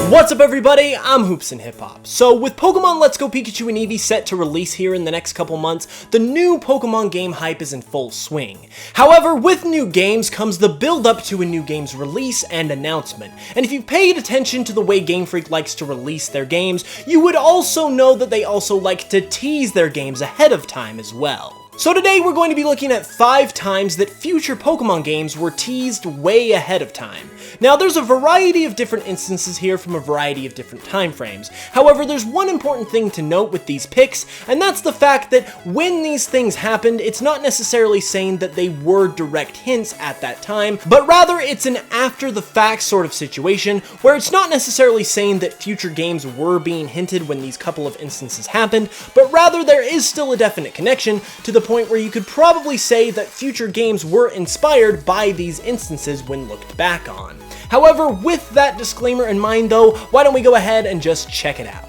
What's up everybody, I'm HoopsandHipHop. So with Pokemon Let's Go Pikachu and Eevee set to release here in the next couple months, the new Pokemon game hype is in full swing. However, with new games comes the build up to a new game's release and announcement. And if you paid attention to the way Game Freak likes to release their games, you would also know that they also like to tease their games ahead of time as well. So today we're going to be looking at 5 times that future Pokemon games were teased way ahead of time. Now there's a variety of different instances here from a variety of different time frames. However, there's one important thing to note with these picks, and that's the fact that when these things happened, it's not necessarily saying that they were direct hints at that time, but rather it's an after the fact sort of situation where it's not necessarily saying that future games were being hinted when these couple of instances happened, but rather there is still a definite connection to the point where you could probably say that future games were inspired by these instances when looked back on. However, with that disclaimer in mind though, why don't we go ahead and just check it out.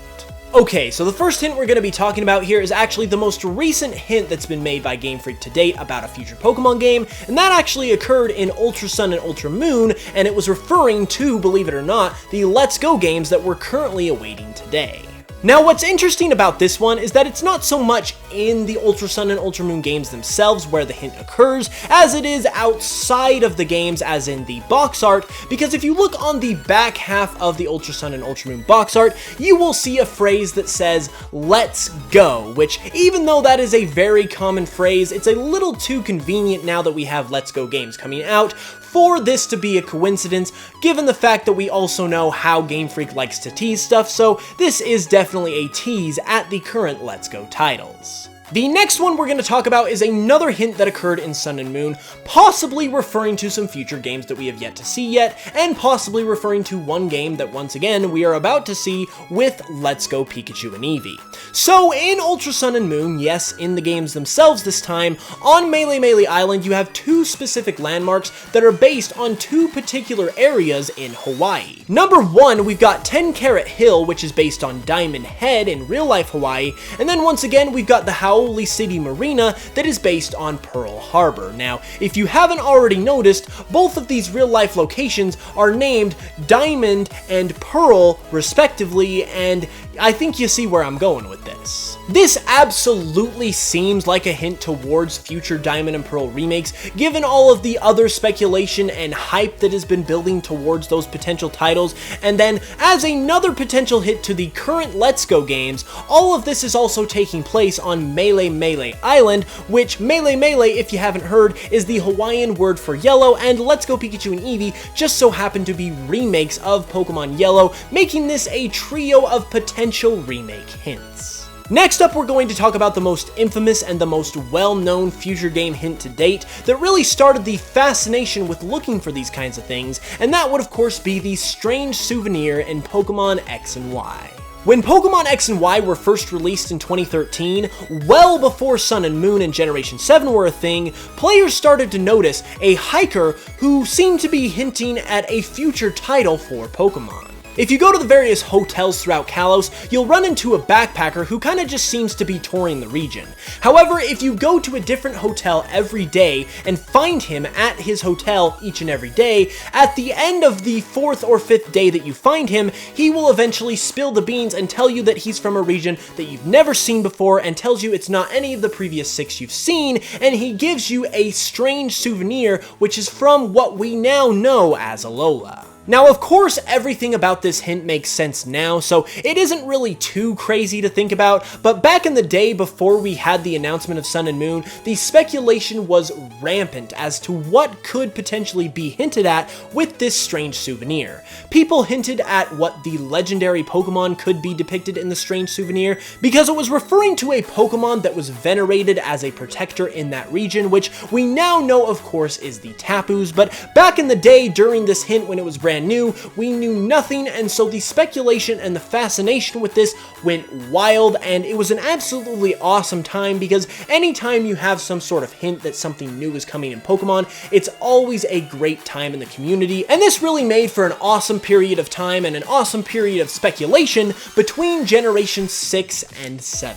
Okay, so the first hint we're going to be talking about here is actually the most recent hint that's been made by Game Freak to date about a future Pokemon game, and that actually occurred in Ultra Sun and Ultra Moon, and it was referring to, believe it or not, the Let's Go games that we're currently awaiting today. Now what's interesting about this one is that it's not so much in the Ultra Sun and Ultra Moon games themselves where the hint occurs, as it is outside of the games as in the box art, because if you look on the back half of the Ultra Sun and Ultra Moon box art, you will see a phrase that says, "Let's go," which even though that is a very common phrase, it's a little too convenient now that we have Let's Go games coming out for this to be a coincidence, given the fact that we also know how Game Freak likes to tease stuff, so this is definitely a tease at the current Let's Go titles. The next one we're going to talk about is another hint that occurred in Sun and Moon, possibly referring to some future games that we have yet to see yet, and possibly referring to one game that once again we are about to see with Let's Go Pikachu and Eevee. So in Ultra Sun and Moon, yes, in the games themselves this time, on Melee Island you have 2 specific landmarks that are based on 2 particular areas in Hawaii. Number 1, we've got 10 Carat Hill, which is based on Diamond Head in real-life Hawaii, and then once again we've got the Howley City Marina that is based on Pearl Harbor. Now, if you haven't already noticed, both of these real-life locations are named Diamond and Pearl respectively, and I think you see where I'm going with this. This absolutely seems like a hint towards future Diamond and Pearl remakes, given all of the other speculation and hype that has been building towards those potential titles, and then as another potential hit to the current Let's Go games, all of this is also taking place on Melee Island, which Melee, if you haven't heard, is the Hawaiian word for yellow, and Let's Go Pikachu and Eevee just so happen to be remakes of Pokemon Yellow, making this a trio of potential remake hints. Next up, we're going to talk about the most infamous and the most well-known future game hint to date that really started the fascination with looking for these kinds of things, and that would of course be the strange souvenir in Pokemon X and Y. When Pokemon X and Y were first released in 2013, well before Sun and Moon and Generation 7 were a thing, players started to notice a hiker who seemed to be hinting at a future title for Pokemon. If you go to the various hotels throughout Kalos, you'll run into a backpacker who kinda just seems to be touring the region. However, if you go to a different hotel every day and find him at his hotel each and every day, at the end of the 4th or 5th day that you find him, he will eventually spill the beans and tell you that he's from a region that you've never seen before and tells you it's not any of the previous 6 you've seen, and he gives you a strange souvenir which is from what we now know as Alola. Now, of course, everything about this hint makes sense now, so it isn't really too crazy to think about, but back in the day before we had the announcement of Sun and Moon, the speculation was rampant as to what could potentially be hinted at with this strange souvenir. People hinted at what the legendary Pokemon could be depicted in the strange souvenir, because it was referring to a Pokemon that was venerated as a protector in that region, which we now know, of course, is the Tapus, but back in the day during this hint when it was brand new, we knew nothing, and so the speculation and the fascination with this went wild, and it was an absolutely awesome time because anytime you have some sort of hint that something new is coming in Pokemon, it's always a great time in the community, and this really made for an awesome period of time and an awesome period of speculation between Generation 6 and 7.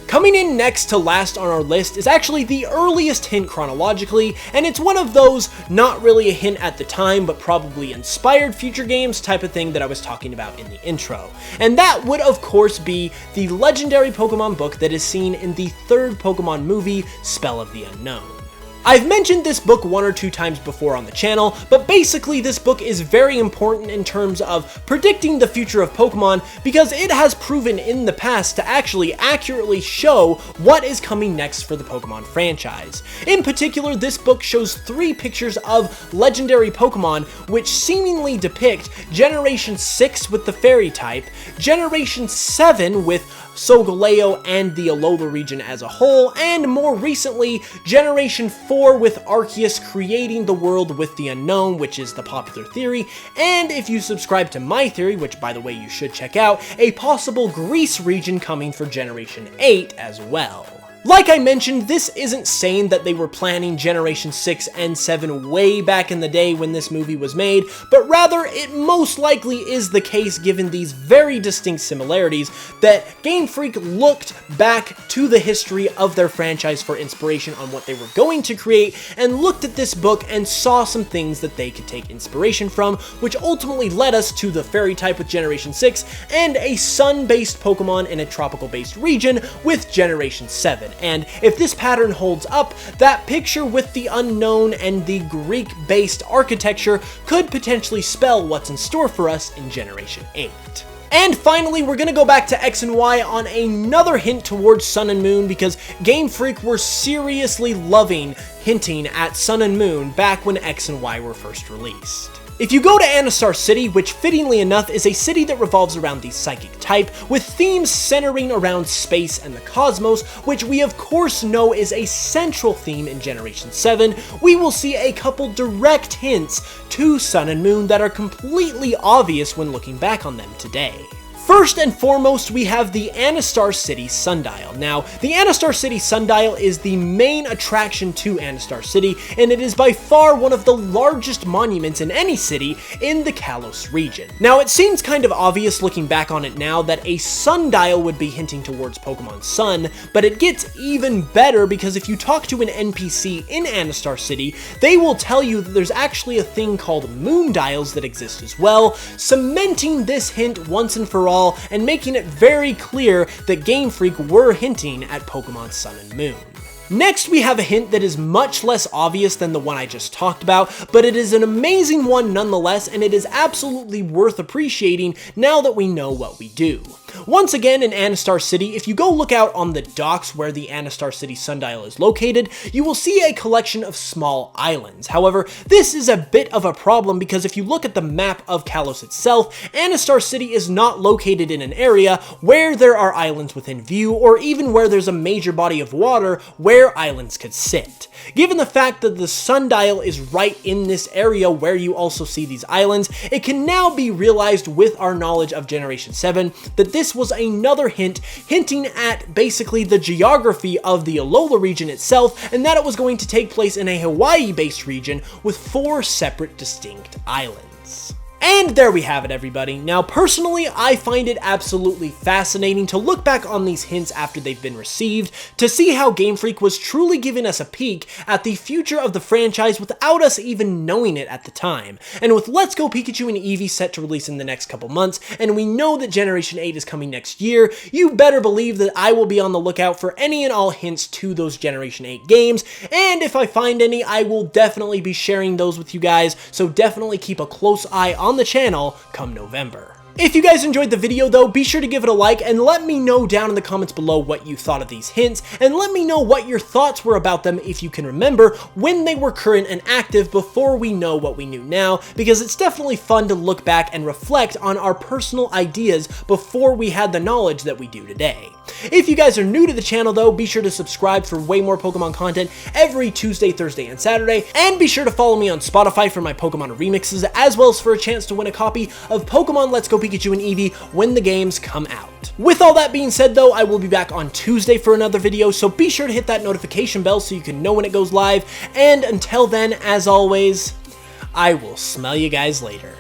Coming in next to last on our list is actually the earliest hint chronologically, and it's one of those not really a hint at the time, but probably inspired future games type of thing that I was talking about in the intro. And that would of course be the legendary Pokemon book that is seen in the third Pokemon movie, Spell of the Unknown. I've mentioned this book one or two times before on the channel, but basically this book is very important in terms of predicting the future of Pokemon because it has proven in the past to actually accurately show what is coming next for the Pokemon franchise. In particular, this book shows 3 pictures of legendary Pokemon which seemingly depict Generation 6 with the Fairy type, Generation 7 with Solgaleo and the Alola region as a whole, and more recently, Generation 4 with Arceus creating the world with the unknown, which is the popular theory, and if you subscribe to my theory, which by the way you should check out, a possible Greece region coming for Generation 8 as well. Like I mentioned, this isn't saying that they were planning Generation 6 and 7 way back in the day when this movie was made, but rather it most likely is the case given these very distinct similarities that Game Freak looked back to the history of their franchise for inspiration on what they were going to create and looked at this book and saw some things that they could take inspiration from, which ultimately led us to the Fairy type with Generation 6 and a sun-based Pokemon in a tropical-based region with Generation 7. And if this pattern holds up, that picture with the unknown and the Greek-based architecture could potentially spell what's in store for us in Generation 8. And finally, we're gonna go back to X and Y on another hint towards Sun and Moon because Game Freak were seriously loving hinting at Sun and Moon back when X and Y were first released. If you go to Anastar City, which fittingly enough is a city that revolves around the psychic type, with themes centering around space and the cosmos, which we of course know is a central theme in Generation 7, we will see a couple direct hints to Sun and Moon that are completely obvious when looking back on them today. First and foremost, we have the Anastar City Sundial. Now, the Anastar City Sundial is the main attraction to Anastar City, and it is by far one of the largest monuments in any city in the Kalos region. Now, it seems kind of obvious looking back on it now that a sundial would be hinting towards Pokemon Sun, but it gets even better because if you talk to an NPC in Anastar City, they will tell you that there's actually a thing called moon dials that exist as well, cementing this hint once and for all and making it very clear that Game Freak were hinting at Pokemon Sun and Moon. Next, we have a hint that is much less obvious than the one I just talked about, but it is an amazing one nonetheless, and it is absolutely worth appreciating now that we know what we do. Once again, in Anastar City, if you go look out on the docks where the Anastar City Sundial is located, you will see a collection of small islands. However, this is a bit of a problem because if you look at the map of Kalos itself, Anastar City is not located in an area where there are islands within view, or even where there's a major body of water where islands could sit. Given the fact that the sundial is right in this area where you also see these islands, it can now be realized with our knowledge of Generation 7 that this was another hint hinting at basically the geography of the Alola region itself, and that it was going to take place in a Hawaii-based region with 4 separate distinct islands. And there we have it, everybody. Now, personally, I find it absolutely fascinating to look back on these hints after they've been received, to see how Game Freak was truly giving us a peek at the future of the franchise without us even knowing it at the time. And with Let's Go Pikachu and Eevee set to release in the next couple months, and we know that Generation 8 is coming next year, you better believe that I will be on the lookout for any and all hints to those Generation 8 games, and if I find any, I will definitely be sharing those with you guys, so definitely keep a close eye on the channel come November. If you guys enjoyed the video though, be sure to give it a like and let me know down in the comments below what you thought of these hints, and let me know what your thoughts were about them if you can remember when they were current and active before we know what we knew now, because it's definitely fun to look back and reflect on our personal ideas before we had the knowledge that we do today. If you guys are new to the channel though, be sure to subscribe for way more Pokemon content every Tuesday, Thursday, and Saturday, and be sure to follow me on Spotify for my Pokemon remixes, as well as for a chance to win a copy of Pokemon Let's Go Pikachu and Eevee when the games come out. With all that being said though, I will be back on Tuesday for another video, so be sure to hit that notification bell so you can know when it goes live, and until then, as always, I will smell you guys later.